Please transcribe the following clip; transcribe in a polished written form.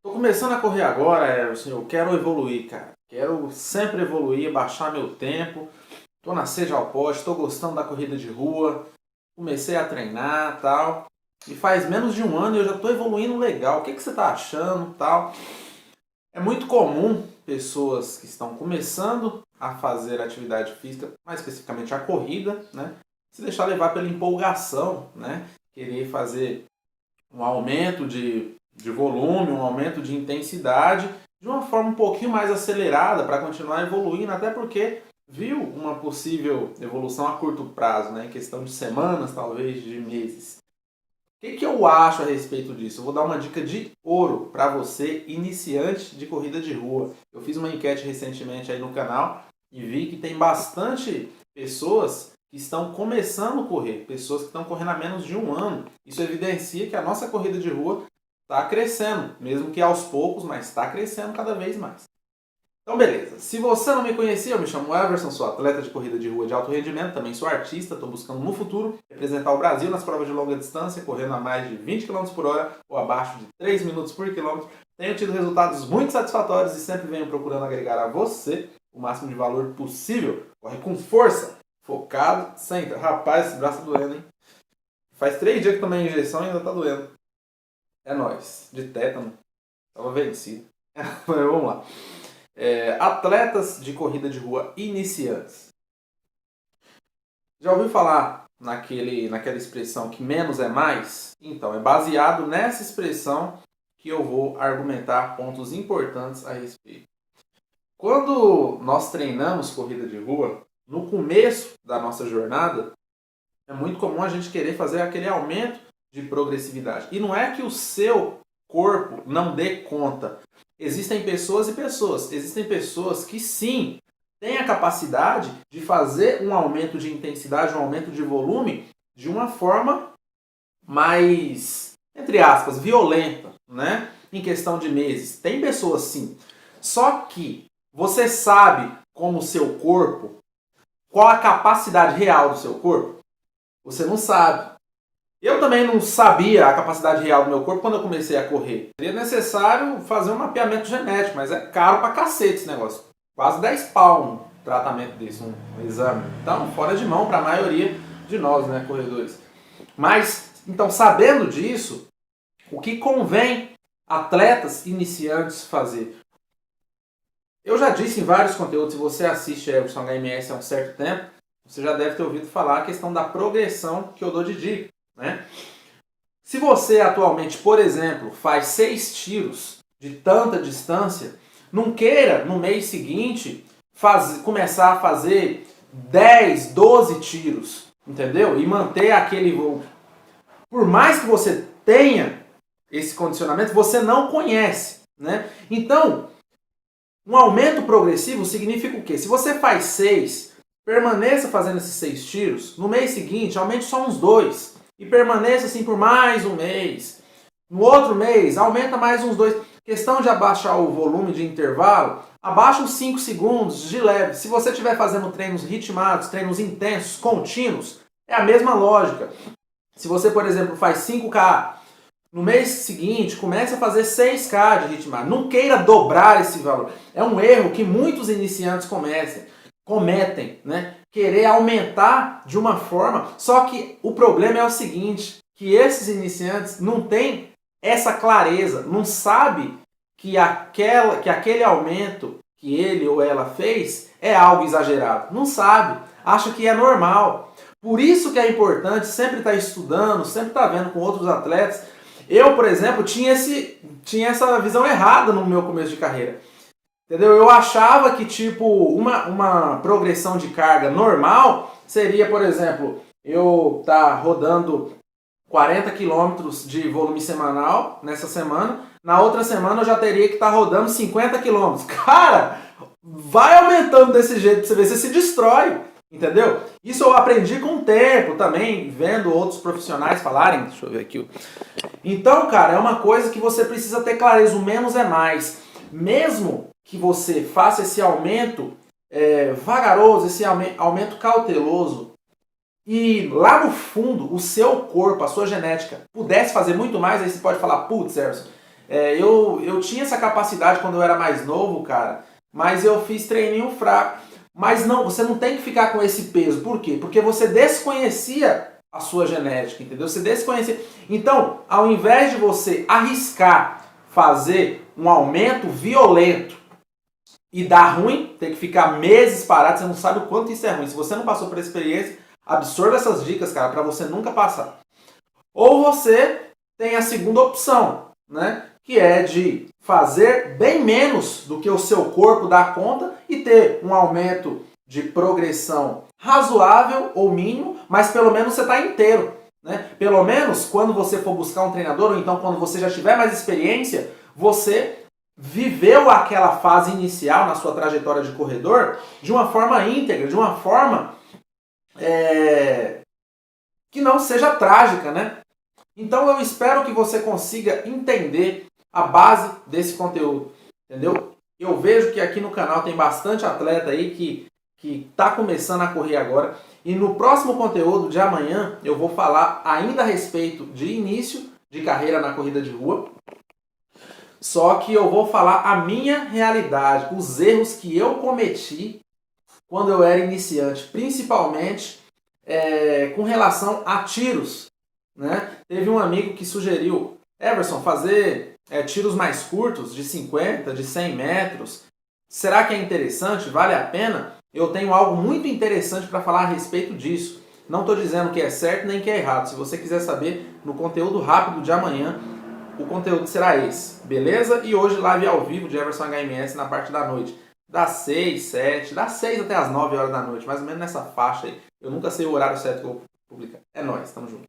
Tô começando a correr agora, assim, eu quero evoluir, cara. Quero sempre evoluir, baixar meu tempo. Tô na sede ao pote, tô gostando da corrida de rua. Comecei a treinar, tal. E faz menos de um ano e eu já tô evoluindo legal. O que você tá achando, tal? É muito comum pessoas que estão começando a fazer atividade física, mais especificamente a corrida, né? Se deixar levar pela empolgação, né? Querer fazer um aumento de volume, um aumento de intensidade, de uma forma um pouquinho mais acelerada para continuar evoluindo, até porque viu uma possível evolução a curto prazo, né, em questão de semanas, talvez de meses. O que eu acho a respeito disso? Eu vou dar uma dica de ouro para você, iniciante de corrida de rua. Eu fiz uma enquete recentemente aí no canal e vi que tem bastante pessoas que estão começando a correr, pessoas que estão correndo há menos de um ano. Isso evidencia que a nossa corrida de rua está crescendo, mesmo que aos poucos, mas está crescendo cada vez mais. Então, beleza. Se você não me conhecia, eu me chamo Everson, sou atleta de corrida de rua de alto rendimento, também sou artista, estou buscando no futuro representar o Brasil nas provas de longa distância, correndo a mais de 20 km por hora ou abaixo de 3 minutos por quilômetro. Tenho tido resultados muito satisfatórios e sempre venho procurando agregar a você o máximo de valor possível. Corre com força, focado, sempre. Rapaz, esse braço tá doendo, hein? Faz 3 dias que tomei a injeção e ainda tá doendo. É nóis. De tétano. Tava vencido. Vamos lá. Atletas de corrida de rua iniciantes. Já ouviu falar naquela expressão que menos é mais? Então, é baseado nessa expressão que eu vou argumentar pontos importantes a respeito. Quando nós treinamos corrida de rua, no começo da nossa jornada, é muito comum a gente querer fazer aquele aumento de progressividade. E não é que o seu corpo não dê conta. Existem pessoas e pessoas. Existem pessoas que sim têm a capacidade de fazer um aumento de intensidade, um aumento de volume de uma forma mais, entre aspas, violenta, né? Em questão de meses. Tem pessoas sim. Só que você sabe como o seu corpo, qual a capacidade real do seu corpo? Você não sabe. Eu também não sabia a capacidade real do meu corpo quando eu comecei a correr. Seria necessário fazer um mapeamento genético, mas é caro pra cacete esse negócio. Quase 10 pau um tratamento desse, um exame. Então, fora de mão para a maioria de nós, né, corredores. Mas, então, sabendo disso, o que convém atletas iniciantes fazer? Eu já disse em vários conteúdos, se você assiste Everson HMS há um certo tempo, você já deve ter ouvido falar a questão da progressão que eu dou de dica, né? Se você atualmente, por exemplo, faz 6 tiros de tanta distância, não queira no mês seguinte começar a fazer 10, 12 tiros, entendeu? E manter aquele voo. Por mais que você tenha esse condicionamento, você não conhece, né? Então, um aumento progressivo significa o quê? Se você faz 6, permaneça fazendo esses 6 tiros, no mês seguinte aumente só uns 2 e permaneça assim por mais um mês. No outro mês, aumenta mais uns 2. Questão de abaixar o volume de intervalo, abaixa uns 5 segundos de leve. Se você estiver fazendo treinos ritmados, treinos intensos, contínuos, é a mesma lógica. Se você, por exemplo, faz 5K, no mês seguinte, comece a fazer 6K de ritmado. Não queira dobrar esse valor. É um erro que muitos iniciantes cometem, né? Querer aumentar de uma forma. Só que o problema é o seguinte, que esses iniciantes não têm essa clareza, não sabe que aquele aumento que ele ou ela fez é algo exagerado. Não sabe, acha que é normal. Por isso que é importante sempre estar estudando, sempre estar vendo com outros atletas. Eu, por exemplo, tinha essa visão errada no meu começo de carreira. Entendeu? Eu achava que tipo uma progressão de carga normal seria, por exemplo, eu estar rodando 40 km de volume semanal nessa semana, na outra semana eu já teria que estar rodando 50 km. Cara, vai aumentando desse jeito pra você ver, você se destrói. Entendeu? Isso eu aprendi com o tempo também, vendo outros profissionais falarem. Deixa eu ver aqui. Então, cara, é uma coisa que você precisa ter clareza. O menos é mais. Mesmo que você faça esse aumento vagaroso, esse aumento cauteloso, e lá no fundo o seu corpo, a sua genética, pudesse fazer muito mais, aí você pode falar, putz, Erson, Eu tinha essa capacidade quando eu era mais novo, cara, mas eu fiz treininho fraco. Mas não, você não tem que ficar com esse peso. Por quê? Porque você desconhecia a sua genética, entendeu? Você desconhecia. Então, ao invés de você arriscar fazer um aumento violento e dar ruim, ter que ficar meses parado, você não sabe o quanto isso é ruim. Se você não passou por essa experiência, absorva essas dicas, cara, para você nunca passar. Ou você tem a segunda opção, né? Que é de fazer bem menos do que o seu corpo dá conta e ter um aumento de progressão razoável ou mínimo, mas pelo menos você está inteiro. Né? Pelo menos quando você for buscar um treinador, ou então quando você já tiver mais experiência, você viveu aquela fase inicial na sua trajetória de corredor de uma forma íntegra, de uma forma que não seja trágica, né? Então eu espero que você consiga entender a base desse conteúdo, entendeu? Eu vejo que aqui no canal tem bastante atleta aí que está começando a correr agora. E no próximo conteúdo de amanhã eu vou falar ainda a respeito de início de carreira na corrida de rua. Só que eu vou falar a minha realidade, os erros que eu cometi quando eu era iniciante, principalmente com relação a tiros. Né? Teve um amigo que sugeriu, Everson, fazer tiros mais curtos, de 50, de 100 metros. Será que é interessante? Vale a pena? Eu tenho algo muito interessante para falar a respeito disso. Não estou dizendo que é certo nem que é errado. Se você quiser saber, no conteúdo rápido de amanhã, o conteúdo será esse, beleza? E hoje live ao vivo de Everson HMS na parte da noite. Das 6, 7, das 6 até as 9 horas da noite, mais ou menos nessa faixa aí. Eu nunca sei o horário certo que eu vou publicar. É nóis, tamo junto.